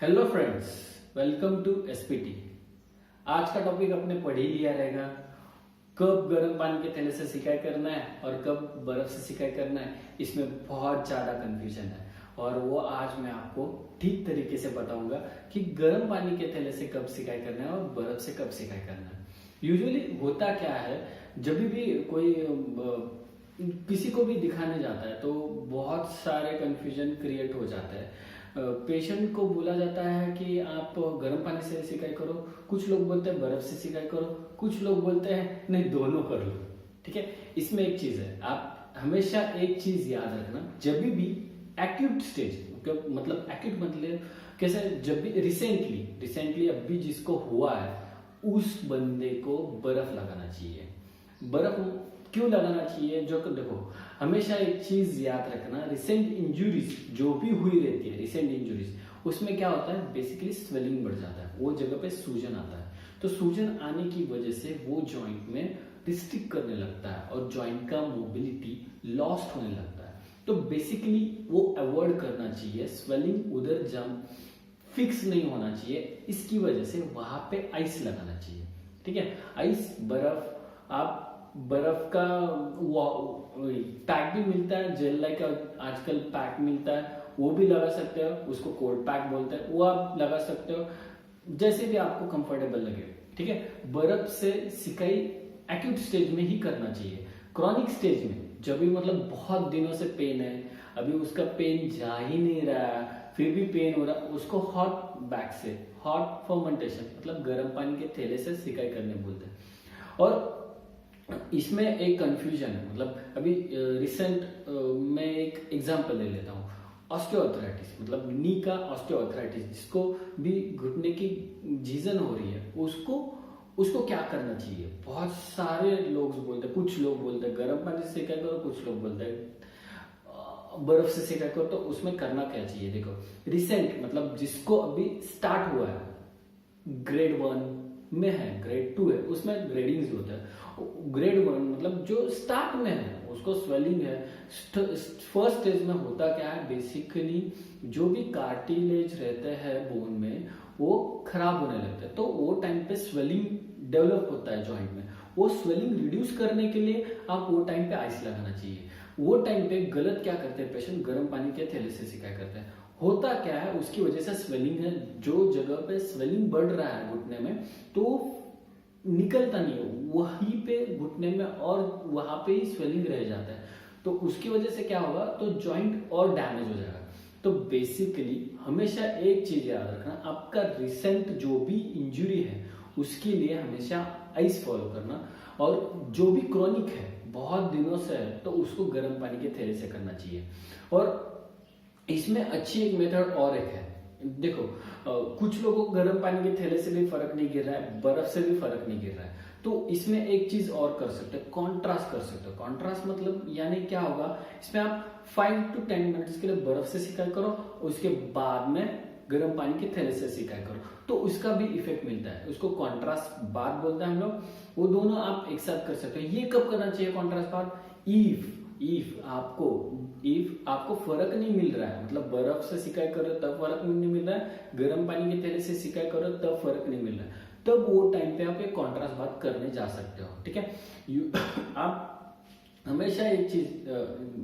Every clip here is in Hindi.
Hello friends, welcome to SPT. आज का टॉपिक आपने पढ़ ही लिया रहेगा, कब गर्म पानी के थैले से सिकाई करना है और कब बर्फ से सिकाई करना है। इसमें बहुत ज्यादा कंफ्यूजन है और वो आज मैं आपको ठीक तरीके से बताऊंगा कि गर्म पानी के थैले से कब सिकाई करना है और बर्फ से कब सिकाई करना है। यूजुअली होता क्या है, जब भी कोई किसी को भी दिखाने जाता है तो बहुत सारे कंफ्यूजन क्रिएट हो जाता है। पेशेंट को बोला जाता है कि आप गर्म पानी से सिकाई करो, कुछ लोग बोलते हैं बर्फ से सिकाई करो, कुछ लोग बोलते हैं नहीं दोनों कर लो। ठीक है, इसमें एक चीज है, आप हमेशा एक चीज याद रखना, जब भी एक्यूट स्टेज मतलब एक्यूट मतलब कैसे, जब भी रिसेंटली अभी जिसको हुआ है उस बंदे को बर्फ लगाना चाहिए। बर्फ क्यों लगाना चाहिए? जो देखो, हमेशा एक चीज याद रखना, रिसेंट इंजुरीज जो भी हुई रहती है, रिसेंट इंजुरीज उसमें क्या होता है, बेसिकली स्वेलिंग बढ़ जाता है, वो जगह पे सूजन आता है। तो सूजन आने की वजह से वो जॉइंट में रिस्ट्रिक्ट करने लगता है और जॉइंट का मोबिलिटी लॉस्ट होने लगता है। तो बेसिकली वो अवॉइड करना चाहिए, स्वेलिंग उधर जम फिक्स नहीं होना चाहिए। इसकी वजह से वहां पे आइस लगाना चाहिए। ठीक है, आइस बर्फ, आप बर्फ का पैक भी मिलता है, जेल लाइक आजकल पैक मिलता है, वो भी लगा सकते हो, उसको कोल्ड पैक बोलते हैं, वो आप लगा सकते हो जैसे भी आपको कंफर्टेबल लगे। ठीक है, बर्फ से सिकाई एक्यूट स्टेज में ही करना चाहिए। क्रॉनिक स्टेज में जब भी मतलब बहुत दिनों से पेन है, अभी उसका पेन जा ही नहीं रहा है, फिर भी पेन हो रहा है, उसको हॉट बैग से, हॉट फर्मेंटेशन मतलब गर्म पानी के थैले से सिकाई करने बोलते हैं। और इसमें एक कंफ्यूजन है, मतलब अभी रिसेंट मैं एक एग्जांपल ले लेता हूँ, ऑस्टियोआर्थराइटिस मतलब नी का ऑस्टियोआर्थराइटिस, जिसको भी घुटने की झीजन हो रही है, उसको क्या करना चाहिए? बहुत सारे लोग बोलते हैं, कुछ लोग बोलते हैं गर्म पानी से सिकाई करो, कुछ लोग बोलते हैं बर्फ से सिकाई करो। तो उसमें करना क्या चाहिए? देखो, रिसेंट मतलब जिसको अभी स्टार्ट हुआ है, ग्रेड 1 में है, ग्रेड 2 है, उसमें ग्रेडिंग्स होता है। ग्रेड 1 मतलब जो स्टार्ट में है उसको स्वेलिंग है। फर्स्ट स्टेज में होता क्या है, बेसिकली जो भी कार्टिलेज रहते हैं बोन में वो खराब होने लगता है, तो वो टाइम पे स्वेलिंग डेवलप होता है जॉइंट में। वो स्वेलिंग रिड्यूस करने के लिए आप वो टाइम पे आइस लगाना चाहिए। वो टाइम पे गलत क्या करते हैं पेशेंट, गर्म पानी के थैले से सिकाई करते हैं। होता क्या है, उसकी वजह से स्वेलिंग है, जो जगह पे स्वेलिंग बढ़ रहा है घुटने में, तो निकलता नहीं है वहीं पे घुटने में, और वहां पे ही स्वेलिंग रह जाता है। तो उसकी वजह से क्या होगा, तो जॉइंट और डैमेज हो जाएगा। तो बेसिकली हमेशा एक चीज याद रखना, आपका रिसेंट जो भी इंजुरी है उसके लिए हमेशा आइस फॉलो करना, और जो भी क्रॉनिक है बहुत दिनों से है तो उसको गर्म पानी के थैले से करना चाहिए। और इसमें अच्छी एक मेथड और एक है, देखो कुछ लोगों को गर्म पानी के थैले से भी फर्क नहीं गिर रहा है, बर्फ से भी फर्क नहीं गिर रहा है, तो इसमें एक चीज और कर सकते हो, कॉन्ट्रास्ट कर सकते हो। कॉन्ट्रास्ट मतलब यानी क्या होगा, इसमें आप 5 to 10 मिनट्स के लिए बर्फ से सिकाई करो, उसके बाद में गर्म पानी के थैले से सिकाई करो, तो उसका भी इफेक्ट मिलता है। उसको कॉन्ट्रास्ट बात बोलते हैं हम लोग। वो दोनों आप एक साथ कर सकते हो। ये कब करना चाहिए कॉन्ट्रास्ट बात? इफ आपको फर्क नहीं मिल रहा है, मतलब बर्फ से सिकाई करो तब फर्क नहीं मिल रहा है, गर्म पानी के थैले से सिकाई करो तब फर्क नहीं मिल रहा है, तब वो टाइम पे आप एक कॉन्ट्रास्ट बात करने जा सकते हो। ठीक है, आप हमेशा एक चीज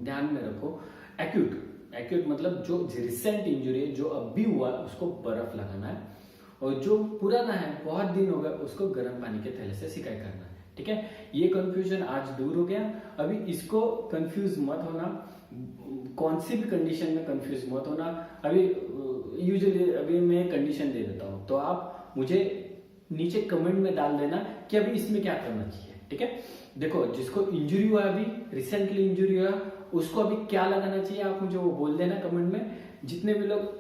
ध्यान में रखो, एक्यूट मतलब जो रिसेंट इंजुरी है, जो अभी हुआ है, उसको बर्फ लगाना है, और जो पुराना है, बहुत दिन हो गया, उसको गर्म पानी के थैले से सिकाई करना है। ठीक है, ये कंफ्यूजन आज दूर हो गया। अभी इसको कंफ्यूज मत होना, कौन सी भी कंडीशन में कंफ्यूज मत होना। अभी यूजुअली अभी मैं कंडीशन दे देता हूं, तो आप मुझे नीचे कमेंट में डाल देना कि अभी इसमें क्या करना चाहिए। ठीक है, देखो जिसको इंजरी हुआ, अभी रिसेंटली इंजरी हुआ, उसको अभी क्या लगाना चाहिए, आप मुझे वो बोल देना कमेंट में। जितने भी लोग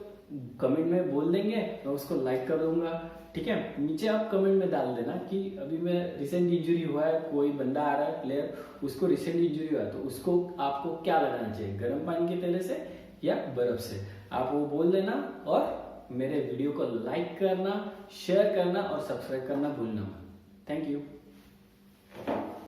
कमेंट में बोल देंगे मैं उसको लाइक कर दूंगा। ठीक है, नीचे आप कमेंट में डाल देना कि अभी मैं रिसेंट इंजरी हुआ है, कोई बंदा आ रहा है प्लेयर, उसको रिसेंट इंजरी हुआ है, तो उसको आपको क्या लगाना चाहिए, गर्म पानी के थैले से या बर्फ से, आप वो बोल देना। और मेरे वीडियो को लाइक करना, शेयर करना और सब्सक्राइब करना भूलना मत। Thank you.